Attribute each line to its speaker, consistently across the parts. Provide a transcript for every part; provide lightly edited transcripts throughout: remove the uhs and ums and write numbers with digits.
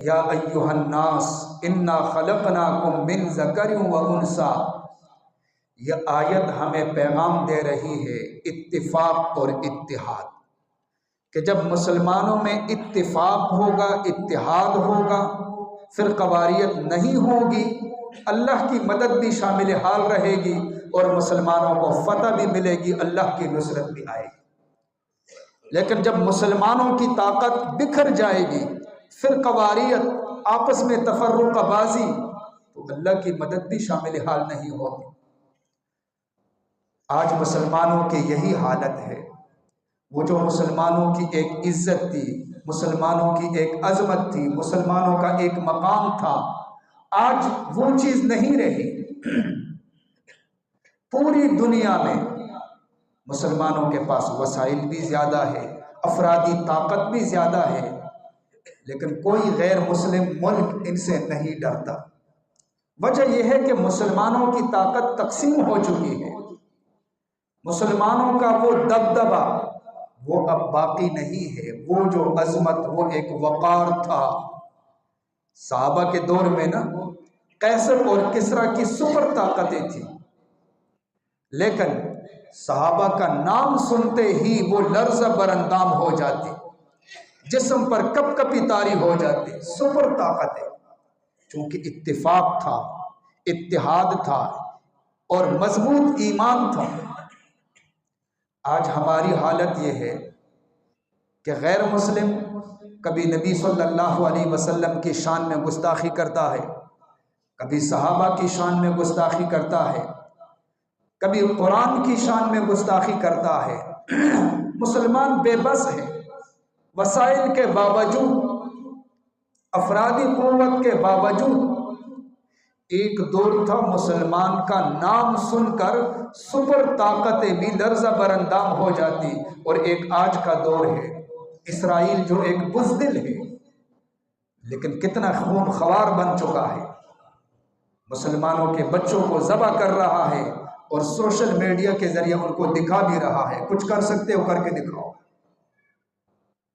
Speaker 1: या अय्युहन्नास इन्ना खलकनाकुम मिन ज़करिन व उनसा। यह आयत हमें पैगाम दे रही है इत्तिफाक और इत्तिहाद, कि जब मुसलमानों में इत्तिफाक होगा, इत्तिहाद होगा, फिर कवारियत नहीं होगी, अल्लाह की मदद भी शामिल हाल रहेगी और मुसलमानों को फतह भी मिलेगी, अल्लाह की नुसरत भी आएगी। लेकिन जब मुसलमानों की ताकत बिखर जाएगी, फिर कवारियत, आपस में तफर्रुक़बाज़ी, तो अल्लाह की मदद भी शामिल हाल नहीं होगी। आज मुसलमानों की यही हालत है। वो जो मुसलमानों की एक इज्जत थी, मुसलमानों की एक अजमत थी, मुसलमानों का एक मकाम था, आज वो चीज़ नहीं रही। पूरी दुनिया में मुसलमानों के पास वसाइल भी ज़्यादा है, अफरादी ताकत भी ज़्यादा है, लेकिन कोई गैर मुस्लिम मुल्क इनसे नहीं डरता। वजह यह है कि मुसलमानों की ताकत तकसीम हो चुकी है। मुसलमानों का वो दबदबा वो अब बाकी नहीं है। वो जो अजमत, वो एक वक़ार था। सहाबा के दौर में ना कैसर और किसरा की सुपर ताकतें थी, लेकिन सहाबा का नाम सुनते ही वो लर्ज़ बरंदाम हो जाती, जिस्म पर कपकपी तारी हो जाती। सुपर ताकतें, चूंकि इत्तिफाक था, इत्तिहाद था और मजबूत ईमान था। आज हमारी हालत यह है कि गैर मुस्लिम कभी नबी सल्लल्लाहु अलैहि वसल्लम की शान में गुस्ताखी करता है, कभी सहाबा की शान में गुस्ताखी करता है, कभी कुरान की शान में गुस्ताखी करता है। मुसलमान बेबस है। वसाइल के बावजूद, अफरादी कुव्वत के बावजूद। एक दौर था मुसलमान का नाम सुनकर सुपर ताकतें भी लर्ज़ा बरंदाम हो जाती, और एक आज का दौर है इसराइल जो एक बुज़दिल है, लेकिन कितना खून ख़वार बन चुका है। मुसलमानों के बच्चों को ज़बह कर रहा है और सोशल मीडिया के ज़रिए उनको दिखा भी रहा है। कुछ कर सकते हो करके दिखाओ।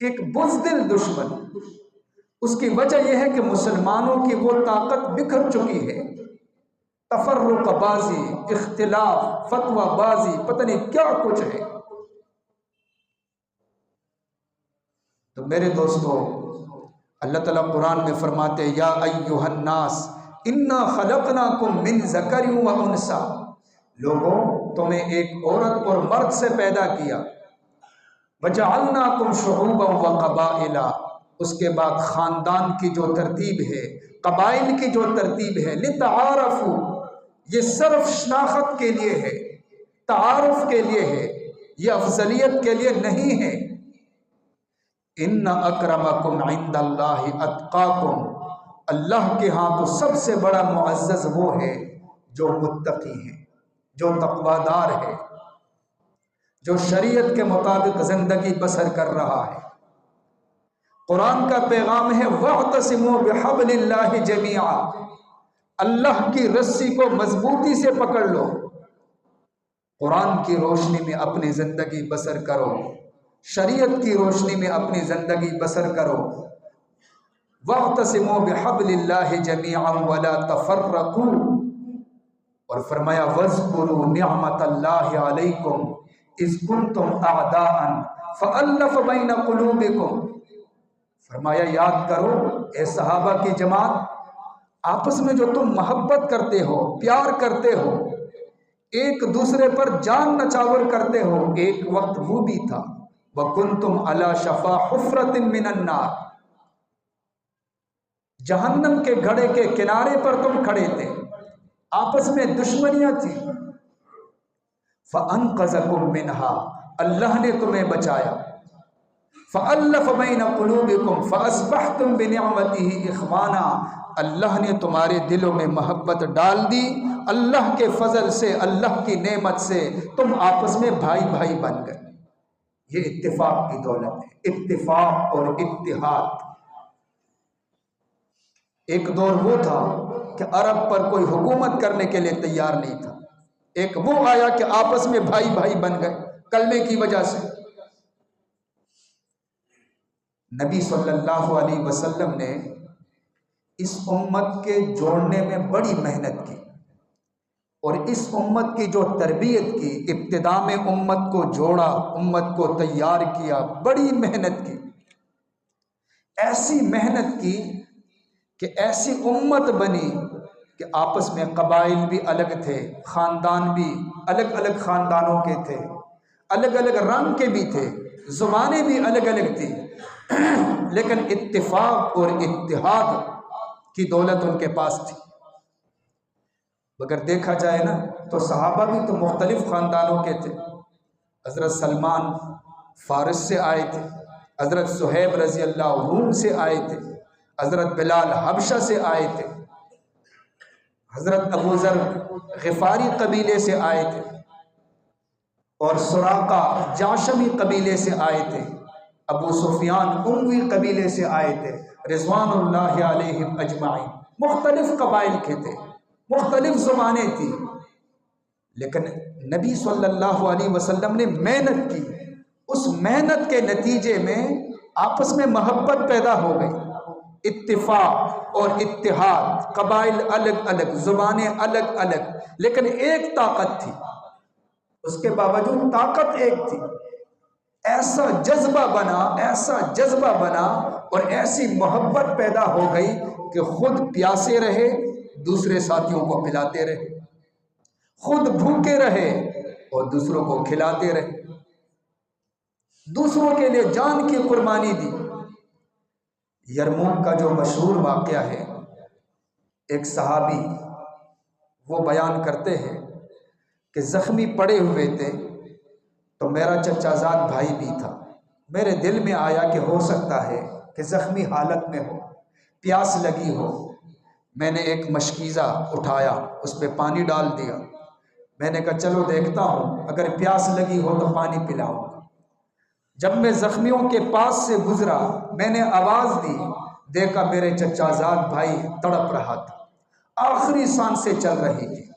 Speaker 1: एक बुज़दिल दुश्मन। उसकी वजह यह है कि मुसलमानों की वो ताकत बिखर चुकी है। तफर्रुक़बाज़ी, इख्तिलाफ, फतवाबाजी, पता नहीं क्या कुछ है। तो मेरे दोस्तों, अल्लाह ताला कुरान में फरमाते या अय्युहन्नास इन्ना खलकनाकुम मिन ज़करिन व उनसा। लोगों, तुम्हें एक औरत और मर्द से पैदा किया। वजअलनाकुम शुऊबन व क़बाइला। उसके बाद ख़ानदान की जो तरतीब है, कबाइल की जो तरतीब है, लितआरफू, ये सिर्फ शनाख्त के लिए है, तारुफ के लिए है, ये अफजलियत के लिए नहीं है। इन्ना अक्रमकुम इंदल्लाहि अत्काकुम। अल्लाह के यहाँ तो सबसे बड़ा मुअज़्ज़ज़ वो है जो मुत्तकी है, जो तक़वादार है, जो शरीयत के मुताबिक ज़िंदगी बसर कर रहा है। कुरान का पैगाम है वअतसिमू बिहब्लिल्लाहि जमीआ। अल्लाह की रस्सी को मजबूती से पकड़ लो, कुरान की रोशनी में अपनी ज़िंदगी बसर करो, शरीयत की रोशनी में अपनी ज़िंदगी बसर करो। वअतसिमू बिहब्लिल्लाहि जमीअन वला तफर्रकू। और फरमाया वज़कुरू निअमतल्लाहि अलैकुम इज़ कुंतुम अअदाअन फ़अल्लफ़ बैन क़ुलूबिकुम। फरमाया याद करो ए सहाबा की जमात, आपस में जो तुम मोहब्बत करते हो, प्यार करते हो, एक दूसरे पर जान नचावर करते हो, एक वक्त वो भी था वकुंतुम अला शफा हुफ्रतिन मिनन नार। जहन्नम के घड़े के किनारे पर तुम खड़े थे, आपस में दुश्मनियां थी। फ़अनक़ज़कुम मिनहा, अल्लाह ने तुम्हें बचाया। फ़अल्लफ़ बैन क़ुलूबिकुम फ़अस्बहतुम बिनिअमतिही इख़वाना। अल्लाह ने तुम्हारे दिलों में मोहब्बत डाल दी। अल्लाह के फजल से, अल्लाह की नेमत से तुम आपस में भाई भाई बन गए। ये इत्तिफाक की दौलत है, इत्तिफाक और इत्तिहाद। एक दौर वो था कि अरब पर कोई हुकूमत करने के लिए तैयार नहीं था। एक वो आया कि आपस में भाई भाई बन गए कलमे की वजह से। नबी सल्लल्लाहु अलैहि वसल्लम ने इस उम्मत के जोड़ने में बड़ी मेहनत की, और इस उम्मत की जो तरबियत की, इब्तिदा में उम्मत को जोड़ा, उम्मत को तैयार किया, बड़ी मेहनत की। ऐसी मेहनत की कि ऐसी उम्मत बनी कि आपस में कबाइल भी अलग थे, ख़ानदान भी अलग अलग ख़ानदानों के थे, अलग अलग रंग के भी थे, ज़ुबानें भी अलग अलग थी, लेकिन इत्तिफाक और इत्तिहाद की दौलत उनके पास थी। अगर देखा जाए ना तो सहाबा भी तो मुख्तलिफ ख़ानदानों के थे। हज़रत सलमान फ़ारिस से आए थे, हज़रत सुहैब रज़ी अल्लाह रूम से आए थे, हज़रत बिलाल हबशा से आए थे, हज़रत अबू ज़र ग़िफ़ारी कबीले से आए थे, और सुराका जाशमी कबीले से आए थे, अबू सुफियान उमवी कबीले से आए थे, रिज़वानुल्लाहि अलैहिम अजमाइन। मुख्तलिफ कबाइल के थे, मुख्तलिफ ज़ुबानें थी, लेकिन नबी सल्लल्लाहु अलैहि वसल्लम ने मेहनत की। उस मेहनत के नतीजे में आपस में मोहब्बत पैदा हो गई, इत्तिफाक और इत्तिहाद, कबाइल अलग अलग, ज़ुबानें अलग अलग, लेकिन एक ताकत थी। उसके बावजूद ताकत एक थी। ऐसा जज्बा बना, ऐसा जज्बा बना और ऐसी मोहब्बत पैदा हो गई कि खुद प्यासे रहे, दूसरे साथियों को पिलाते रहे, खुद भूखे रहे और दूसरों को खिलाते रहे, दूसरों के लिए जान की कुर्बानी दी। यरमूक का जो मशहूर वाक़या है, एक सहाबी वो बयान करते हैं कि ज़ख्मी पड़े हुए थे, तो मेरा चचाजाद भाई भी था। मेरे दिल में आया कि हो सकता है कि ज़ख्मी हालत में हो, प्यास लगी हो। मैंने एक मशकीज़ा उठाया, उस पर पानी डाल दिया। मैंने कहा चलो देखता हूँ, अगर प्यास लगी हो तो पानी पिलाऊंगा। जब मैं ज़ख्मियों के पास से गुजरा, मैंने आवाज़ दी, देखा मेरे चचाजाद भाई तड़प रहा था, आखिरी सांस से चल रही थी।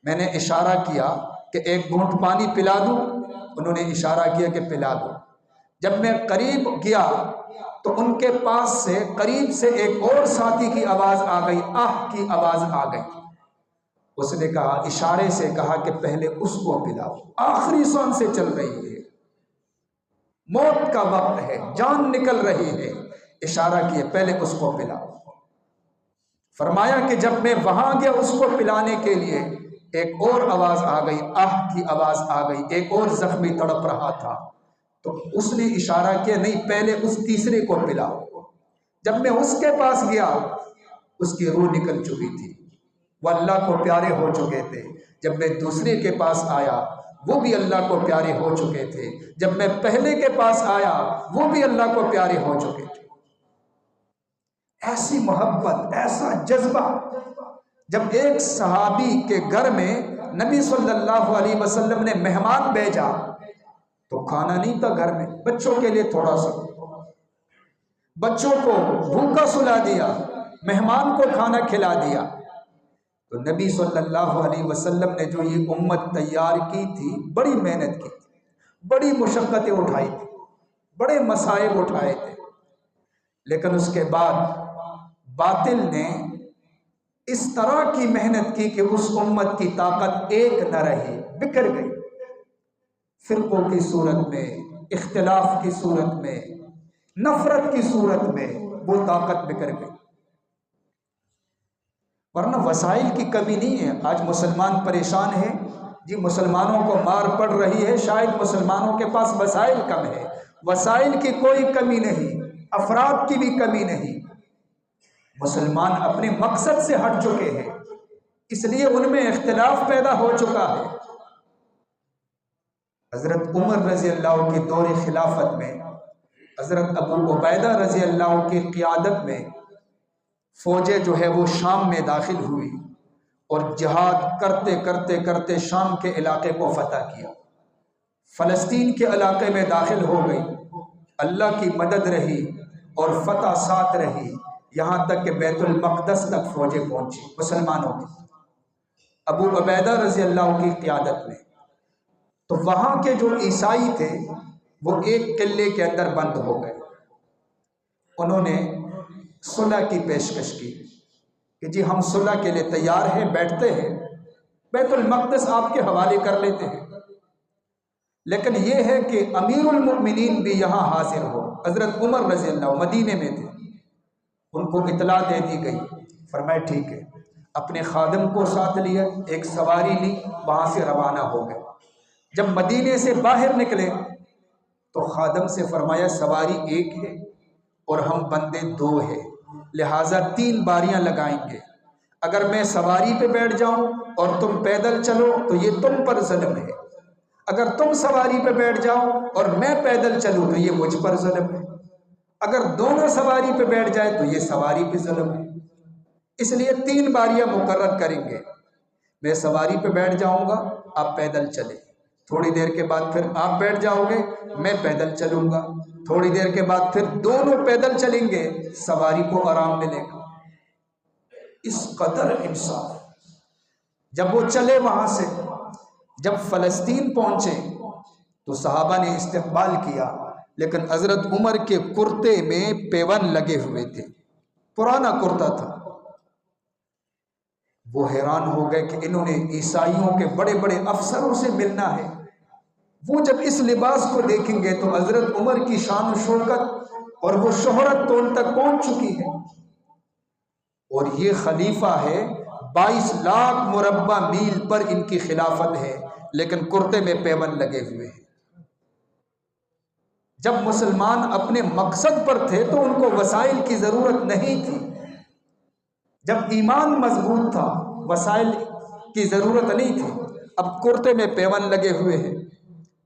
Speaker 1: मैंने इशारा किया कि एक घूंट पानी पिला दूँ। उन्होंने इशारा किया कि पिला दो। जब मैं करीब गया तो उनके पास से करीब से एक और साथी की आवाज़ आ गई, आह की आवाज़ आ गई। उसने कहा, इशारे से कहा कि पहले उसको पिलाओ, आखिरी सांस से चल रही है, मौत का वक्त है, जान निकल रही है। इशारा किए पहले उसको पिलाओ। फरमाया कि जब मैं वहां गया उसको पिलाने के लिए, एक और आवाज आ गई, आह की आवाज आ गई, एक और जख्मी तड़प रहा था। तो उसने इशारा किया, नहीं पहले उस तीसरे को पिलाओ। जब मैं उसके पास गया, उसकी रूह निकल चुकी थी, वह अल्लाह को प्यारे हो चुके थे। जब मैं दूसरे के पास आया, वो भी अल्लाह को प्यारे हो चुके थे। जब मैं पहले के पास आया, वो भी अल्लाह को प्यारे हो चुके थे। ऐसी मोहब्बत, ऐसा जज्बा। जब एक सहाबी के घर में नबी सल्लल्लाहु अलैहि वसल्लम ने मेहमान भेजा, तो खाना नहीं था घर में, बच्चों के लिए थोड़ा सा, बच्चों को भूखा सुला दिया, मेहमान को खाना खिला दिया। तो नबी सल्लल्लाहु अलैहि वसल्लम ने जो ये उम्मत तैयार की थी, बड़ी मेहनत की थी, बड़ी मुशक्क़तें उठाई थी, बड़े मसाइब उठाए थे, लेकिन उसके बाद बातिल ने इस तरह की मेहनत की कि उस उम्मत की ताकत एक न रही, बिखर गई। फिरकों की सूरत में, इख्तिलाफ की सूरत में, नफरत की सूरत में वो ताकत बिखर गई। वरना वसाइल की कमी नहीं है। आज मुसलमान परेशान है जी, मुसलमानों को मार पड़ रही है, शायद मुसलमानों के पास वसाइल कम है। वसाइल की कोई कमी नहीं, अफराद की भी कमी नहीं। मुसलमान अपने मकसद से हट चुके हैं, इसलिए उनमें इख्तिलाफ पैदा हो चुका है। हज़रत उमर रज़ी अल्लाह की दौर खिलाफत में, हज़रत अबू उबैदा रज़ी अल्लाह की क़ियादत में फ़ौजें जो है वो शाम में दाखिल हुई और जिहाद करते करते करते शाम के इलाके को फ़तह किया, फ़लस्तीन के इलाके में दाखिल हो गई। अल्लाह की मदद रही और फ़तह साथ रही, यहाँ तक कि बैतुल मक़दस तक फ़ौजें पहुँची मुसलमानों की, अबू उबैदा रज़ी अल्लाह की क़ियादत में। तो वहाँ के जो ईसाई थे वो एक किले के अंदर बंद हो गए। उन्होंने सुलह की पेशकश की कि जी हम सुलह के लिए तैयार हैं, बैठते हैं, बैतुल मक़दिस आपके हवाले कर लेते हैं। लेकिन यह है कि अमीरुल मोमिनीन भी यहाँ हाजिर हो। हज़रत उमर रज़ी अल्लाह मदीने में थे, उनको इतला दे दी गई। फरमाया ठीक है, अपने खादिम को साथ लिया, एक सवारी ली, वहाँ से रवाना हो गए। जब मदीने से बाहर निकले तो खादिम से फरमाया सवारी एक है और हम बंदे दो हैं, लिहाजा 3 बारियां लगाएंगे। अगर मैं सवारी पे बैठ जाऊं और तुम पैदल चलो तो ये तुम पर जुल्म है, अगर तुम सवारी पे बैठ जाओ और मैं पैदल चलूं तो ये मुझ पर जुल्म है, अगर दोनों सवारी पे बैठ जाए तो ये सवारी पे जुल्म है। इसलिए 3 बारियां मुकर्रर करेंगे। मैं सवारी पे बैठ जाऊंगा, आप पैदल चले, थोड़ी देर के बाद फिर आप बैठ जाओगे, मैं पैदल चलूंगा, थोड़ी देर के बाद फिर दोनों पैदल चलेंगे, सवारी को आराम मिलेगा। इस कदर इंसाफ। जब वो चले वहां से, जब फ़लस्तीन पहुंचे तो सहाबा ने इस्तकबाल किया, लेकिन हज़रत उमर के कुर्ते में पेवन लगे हुए थे, पुराना कुर्ता था। वो हैरान हो गए कि इन्होंने ईसाइयों के बड़े बड़े अफसरों से मिलना है। वो जब इस लिबास को देखेंगे तो हज़रत उमर की शान शौकत और वो शोहरत तो उन तक पहुंच चुकी है, और ये खलीफा है, 22 लाख मुरब्बा मील पर इनकी खिलाफत है, लेकिन कुर्ते में पेवन लगे हुए हैं। जब मुसलमान अपने मकसद पर थे तो उनको वसाइल की ज़रूरत नहीं थी। जब ईमान मजबूत था, वसाइल की ज़रूरत नहीं थी। अब कुर्ते में पेवन लगे हुए हैं।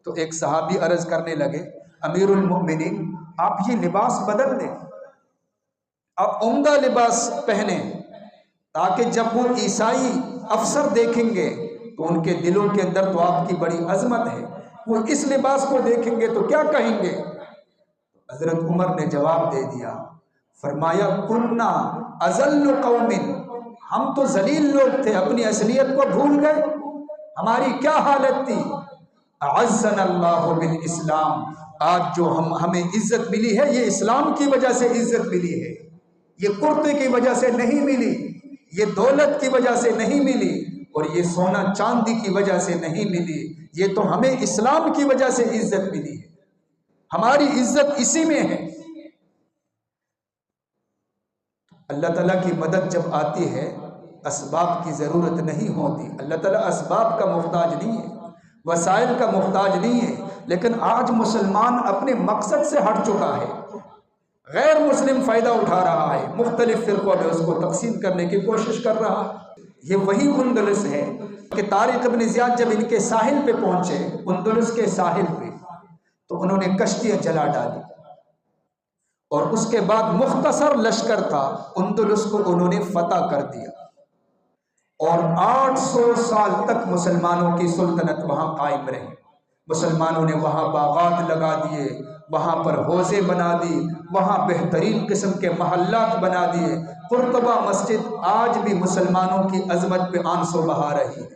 Speaker 1: तो एक सहाबी अर्ज़ करने लगे, अमीरुल मोमिनीन, आप ये लिबास बदल दें, आप उम्दा लिबास पहने, ताकि जब वो ईसाई अफसर देखेंगे तो उनके दिलों के अंदर तो आपकी बड़ी अजमत है, वो इस लिबास को देखेंगे तो क्या कहेंगे। हज़रत उमर ने जवाब दे दिया, फरमाया कुन्ना अज़ल्लु कौमिन, हम तो जलील लोग थे, अपनी असलियत को भूल गए। हमारी क्या हालत थी। अअज़्ज़नल्लाहु बिल इस्लाम, आज जो हमें इज्जत मिली है ये इस्लाम की वजह से इज्जत मिली है, ये कुर्ते की वजह से नहीं मिली, ये दौलत की वजह से नहीं मिली, और ये सोना चांदी की वजह से नहीं मिली, ये तो हमें इस्लाम की वजह से इज्जत मिली है, हमारी इज्जत इसी में है। अल्लाह ताला की मदद जब आती है, असबाब की ज़रूरत नहीं होती। अल्लाह ताला असबाब का मुहताज नहीं है, वसाइल का मुहताज नहीं है। लेकिन आज मुसलमान अपने मकसद से हट चुका है, गैर मुस्लिम फ़ायदा उठा रहा है, मुख्तलिफ फ़िरक़ों में उसको तकसीम करने की कोशिश कर रहा है। ये वही उंदुलुस है कि तारिक इब्न ज़ियाद जब इनके साहिल पे पहुँचे, उंदुलुस के साहिल पे, तो उन्होंने कश्तियाँ जला डाली, और उसके बाद मुख्तसर लश्कर था, उंदुलुस को उन्होंने फतह कर दिया, और 800 साल तक मुसलमानों की सुल्तनत वहाँ कायम रही। मुसलमानों ने वहाँ बागात लगा दिए, वहाँ पर हौज़े बना दी, वहाँ बेहतरीन किस्म के महल्लात बना दिए। कुर्तबा मस्जिद आज भी मुसलमानों की अजमत पे आंसू बहा रही है,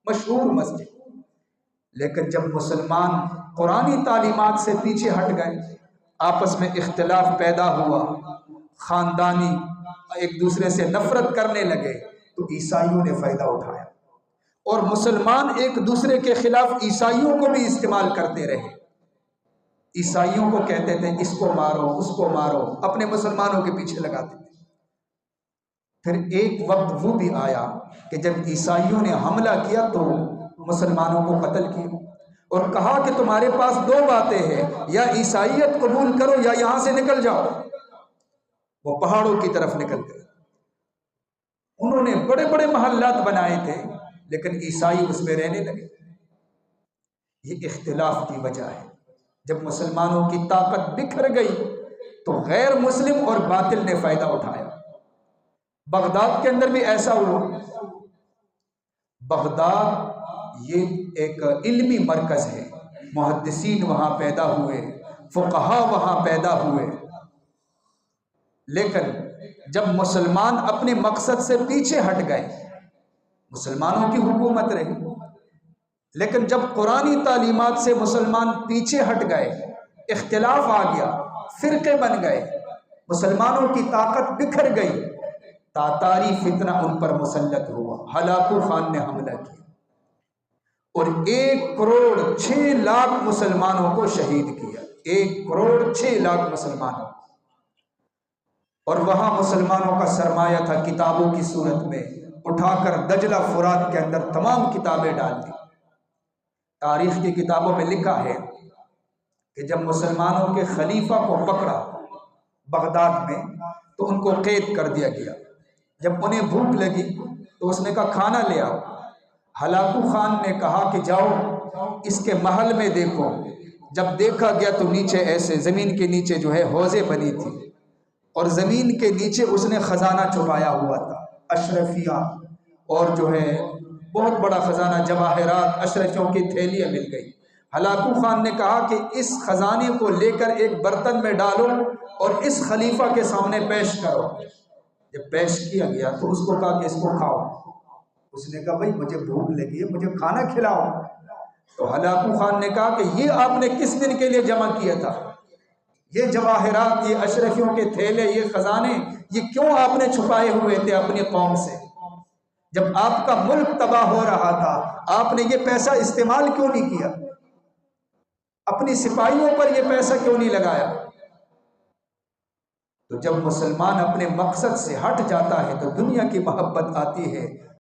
Speaker 1: मशहूर मस्जिद। लेकिन जब मुसलमान कुरानी तालीमात से पीछे हट गए, आपस में इख्तिलाफ पैदा हुआ, ख़ानदानी एक दूसरे से नफरत करने लगे, तो ईसाइयों ने फ़ायदा उठाया, और मुसलमान एक दूसरे के खिलाफ ईसाइयों को भी इस्तेमाल करते रहे। ईसाइयों को कहते थे इसको मारो, उसको मारो, अपने मुसलमानों के पीछे लगाते थे। फिर एक वक्त वो भी आया कि जब ईसाइयों ने हमला किया तो मुसलमानों को कत्ल किया, और कहा कि तुम्हारे पास 2 बातें हैं, या ईसाइयत कबूल करो या यहाँ से निकल जाओ। वो पहाड़ों की तरफ निकल गए। उन्होंने बड़े बड़े महल्लात बनाए थे, लेकिन ईसाई उसमें रहने लगे। ये इख्तिलाफ की वजह है। जब मुसलमानों की ताकत बिखर गई तो गैर मुस्लिम और बातिल ने फ़ायदा उठाया। बगदाद के अंदर भी ऐसा हुआ। बगदाद ये एक इल्मी मरकज़ है, मुहद्दिसीन वहाँ पैदा हुए, फ़ुक़हा वहाँ पैदा हुए। लेकिन जब मुसलमान अपने मकसद से पीछे हट गए, मुसलमानों की हुकूमत रही, लेकिन जब कुरानी तालीमात से मुसलमान पीछे हट गए, इख्तिलाफ आ गया, फ़िरक़े बन गए, मुसलमानों की ताकत बिखर गई, तातारी फितना उन पर मुसल्लत हुआ। हलाकू खान ने हमला किया और 1,06,00,000 मुसलमानों को शहीद किया। 1,06,00,000 मुसलमानों। और वहां मुसलमानों का सरमाया था किताबों की सूरत में, उठाकर दजला फुरात के अंदर तमाम किताबें डाल दी। तारीख की किताबों में लिखा है कि जब मुसलमानों के खलीफा को पकड़ा बगदाद में तो उनको कैद कर दिया गया। जब उन्हें भूख लगी तो उसने कहा खाना ले आओ। हलाकू खान ने कहा कि जाओ इसके महल में देखो। जब देखा गया तो नीचे ऐसे ज़मीन के नीचे जो है हौज़े बनी थी और ज़मीन के नीचे उसने ख़जाना छुपाया हुआ था, अशरफिया और जो है बहुत बड़ा ख़जाना, जवाहरात, अशरफियों की थैलियाँ मिल गई। हलाकू खान ने कहा कि इस ख़जाने को लेकर एक बर्तन में डालो और इस खलीफा के सामने पेश करो। जब पेश किया गया तो उसको कहा कि इसको खाओ। उसने कहा भाई मुझे भूख लगी है, मुझे खाना खिलाओ। तो हलाकू खान ने कहा कि ये आपने किस दिन के लिए जमा किया था? ये जवाहरात, ये अशरफियों के थैले, ये खजाने, ये क्यों आपने छुपाए हुए थे अपनी कौम से? जब आपका मुल्क तबाह हो रहा था आपने ये पैसा इस्तेमाल क्यों नहीं किया? अपनी सिपाहियों पर ये पैसा क्यों नहीं लगाया? तो जब मुसलमान अपने मकसद से हट जाता है तो दुनिया की मोहब्बत आती है